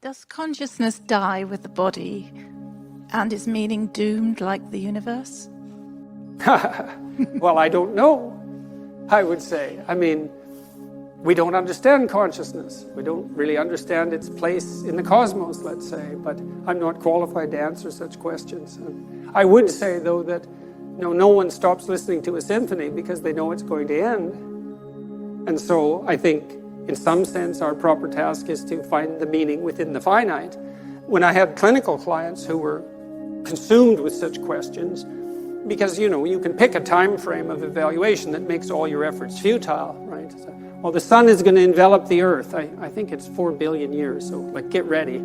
Does consciousness die with the body, and is meaning doomed like the universe? Well, I don't know, I would say. I mean, we don't understand consciousness. We don't really understand its place in the cosmos, let's say, but I'm not qualified to answer such questions. I would say, though, that no one stops listening to a symphony because they know it's going to end. And so I think, in some sense, our proper task is to find the meaning within the finite. When I had clinical clients who were consumed with such questions, because, you can pick a time frame of evaluation that makes all your efforts futile, right? So, well, the sun is going to envelop the earth. I think it's 4 billion years, so get ready.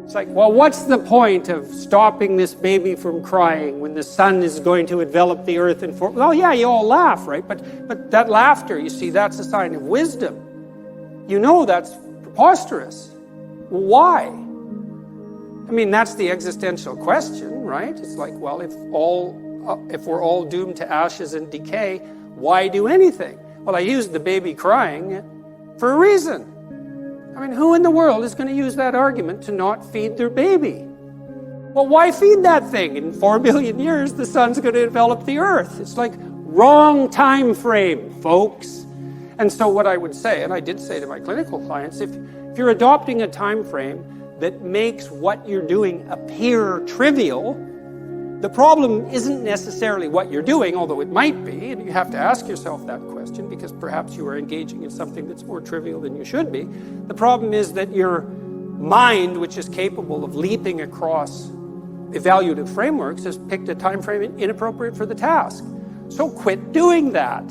It's like, well, what's the point of stopping this baby from crying when the sun is going to envelop the earth in 4? Well, yeah, you all laugh, right? But that laughter, you see, that's a sign of wisdom. That's preposterous. Why? I mean, that's the existential question, right? It's like, well, if we're all doomed to ashes and decay, why do anything? Well, I used the baby crying for a reason. I mean, who in the world is going to use that argument to not feed their baby? Well, why feed that thing? In 4 billion years, the sun's going to envelop the earth. It's like, wrong time frame, folks. And so what I would say, and I did say to my clinical clients, if you're adopting a time frame that makes what you're doing appear trivial, the problem isn't necessarily what you're doing, although it might be, and you have to ask yourself that question because perhaps you are engaging in something that's more trivial than you should be. The problem is that your mind, which is capable of leaping across evaluative frameworks, has picked a time frame inappropriate for the task. So quit doing that.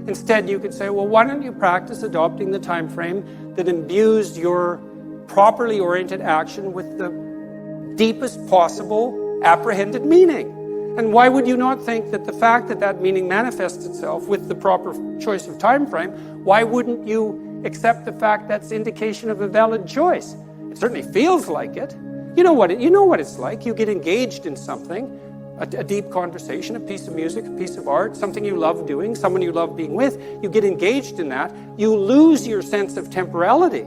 Instead, you could say, well, why don't you practice adopting the time frame that imbues your properly oriented action with the deepest possible apprehended meaning? And why would you not think that the fact that that meaning manifests itself with the proper choice of time frame, why wouldn't you accept the fact that's indication of a valid choice? It certainly feels like it. You know what it's like. You get engaged in something, a deep conversation, a piece of music, a piece of art, something you love doing, someone you love being with. You get engaged in that. You lose your sense of temporality.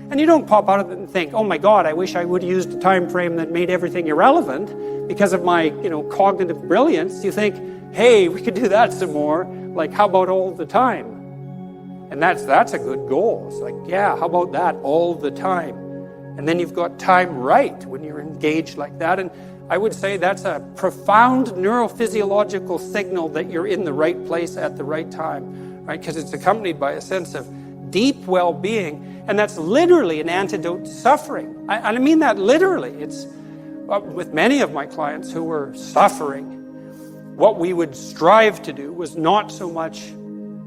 And you don't pop out of it and think, oh my God, I wish I would have used a time frame that made everything irrelevant because of my, cognitive brilliance. You think, hey, we could do that some more. Like, how about all the time? And that's a good goal. It's like, yeah, how about that all the time? And then you've got time right when you're engaged like that. And I would say that's a profound neurophysiological signal that you're in the right place at the right time, right? Because it's accompanied by a sense of deep well-being, and that's literally an antidote to suffering. I mean that literally. It's with many of my clients who were suffering, what we would strive to do was not so much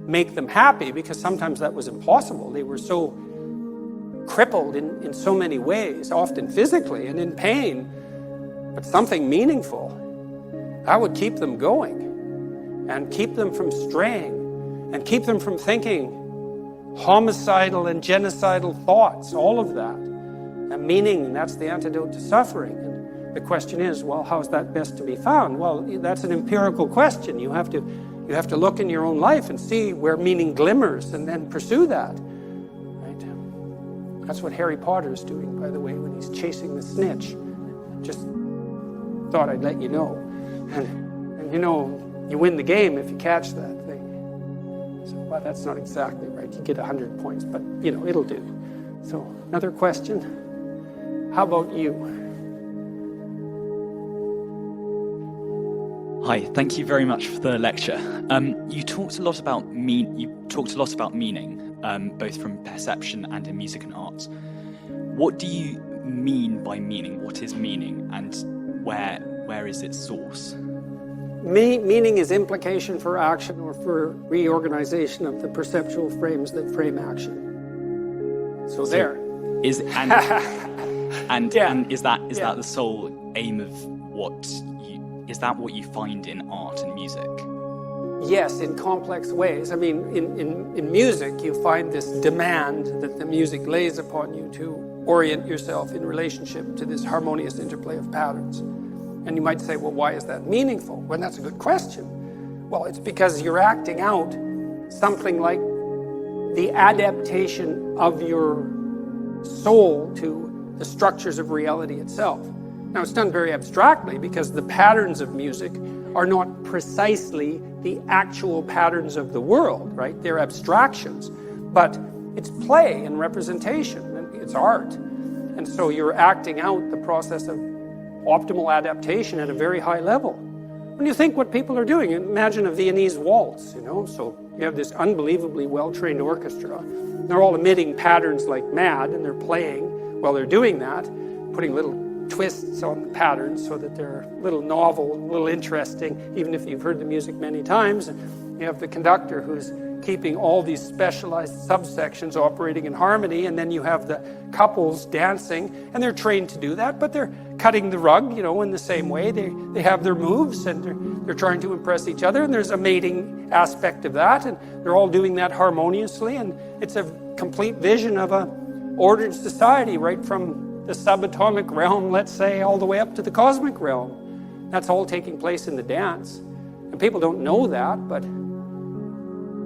make them happy, because sometimes that was impossible. They were so crippled in so many ways, often physically and in pain, but something meaningful. I would keep them going and keep them from straying and keep them from thinking homicidal and genocidal thoughts, all of that. And meaning, that's the antidote to suffering. And the question is, well, how is that best to be found? Well, that's an empirical question. You have to look in your own life and see where meaning glimmers and then pursue that. Right? That's what Harry Potter is doing, by the way, when he's chasing the snitch. Just thought I'd let you know. And you win the game if you catch that thing. So, well, that's not exactly right. You get 100 points, but, it'll do. So, another question. How about you? Hi, thank you very much for the lecture. You talked a lot about meaning, both from perception and in music and art. What do you mean by meaning? What is meaning, and where is its source? Meaning is implication for action or for reorganization of the perceptual frames that frame action. So there. Is that the sole aim of what you find in art and music? Yes, in complex ways. I mean, in music, you find this demand that the music lays upon you to orient yourself in relationship to this harmonious interplay of patterns. And you might say, well, why is that meaningful? Well, that's a good question. Well, it's because you're acting out something like the adaptation of your soul to the structures of reality itself. Now, it's done very abstractly because the patterns of music are not precisely the actual patterns of the world, right? They're abstractions, but it's play and representation, and it's art. And so you're acting out the process of optimal adaptation at a very high level. When you think what people are doing, imagine a Viennese waltz, so you have this unbelievably well-trained orchestra. They're all emitting patterns like mad, and they're playing while they're doing that, putting little twists on the patterns so that they're a little novel, a little interesting, even if you've heard the music many times. And you have the conductor who's keeping all these specialized subsections operating in harmony, and then you have the couples dancing, and they're trained to do that, but they're cutting the rug, in the same way. They have their moves, and they're trying to impress each other, and there's a mating aspect of that, and they're all doing that harmoniously, and it's a complete vision of a ordered society, right from the subatomic realm, let's say, all the way up to the cosmic realm. That's all taking place in the dance. And people don't know that, but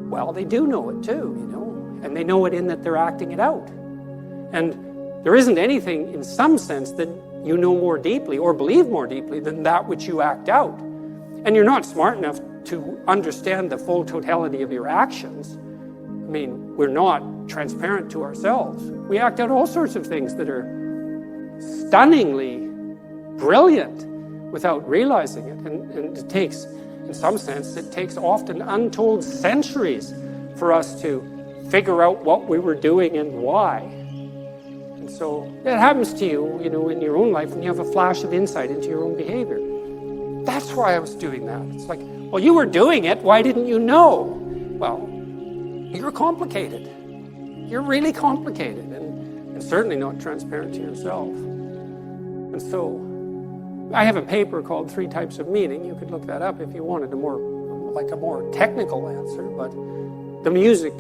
well, they do know it too, and they know it in that they're acting it out. And there isn't anything, in some sense, that you know more deeply or believe more deeply than that which you act out. And you're not smart enough to understand the full totality of your actions. I mean, we're not transparent to ourselves. We act out all sorts of things that are stunningly brilliant without realizing it. And it takes, in some sense, it takes often untold centuries for us to figure out what we were doing and why. And so it happens to you, in your own life when you have a flash of insight into your own behavior. That's why I was doing that. It's like, well, you were doing it. Why didn't you know? Well, you're complicated. You're really complicated and certainly not transparent to yourself. And so I have a paper called 3 Types of Meaning. You could look that up if you wanted a more technical answer, but the music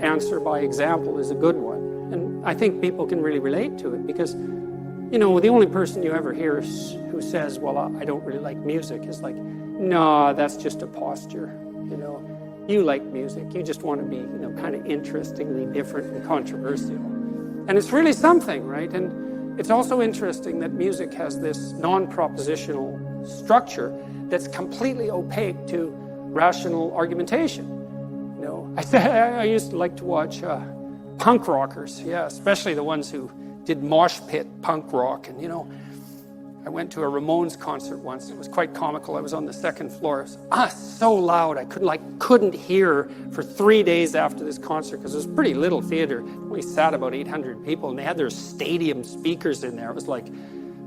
answer by example is a good one. And I think people can really relate to it because, the only person you ever hear who says, well, I don't really like music is like, no, that's just a posture. You like music. You just want to be, kind of interestingly different and controversial. And it's really something, right? And it's also interesting that music has this non-propositional structure that's completely opaque to rational argumentation. I used to like to watch punk rockers, especially the ones who did mosh pit punk rock. And, I went to a Ramones concert once. It was quite comical. I was on the second floor. It was so loud. I couldn't hear for 3 days after this concert because it was a pretty little theater. We sat about 800 people, and they had their stadium speakers in there. It was like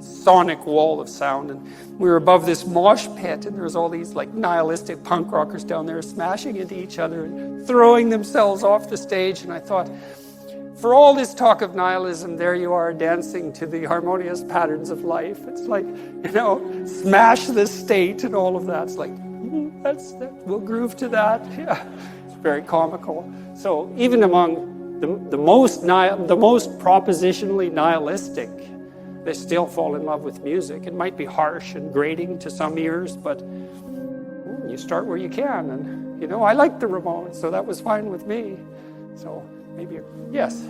sonic wall of sound, and we were above this mosh pit, and there was all these nihilistic punk rockers down there smashing into each other and throwing themselves off the stage. And I thought, for all this talk of nihilism, there you are dancing to the harmonious patterns of life. It's like, smash the state and all of that. It's like, we'll groove to that. Yeah, it's very comical. So even among the most propositionally nihilistic, they still fall in love with music. It might be harsh and grating to some ears, but you start where you can. And, I like the Ramones, so that was fine with me. So maybe, yes.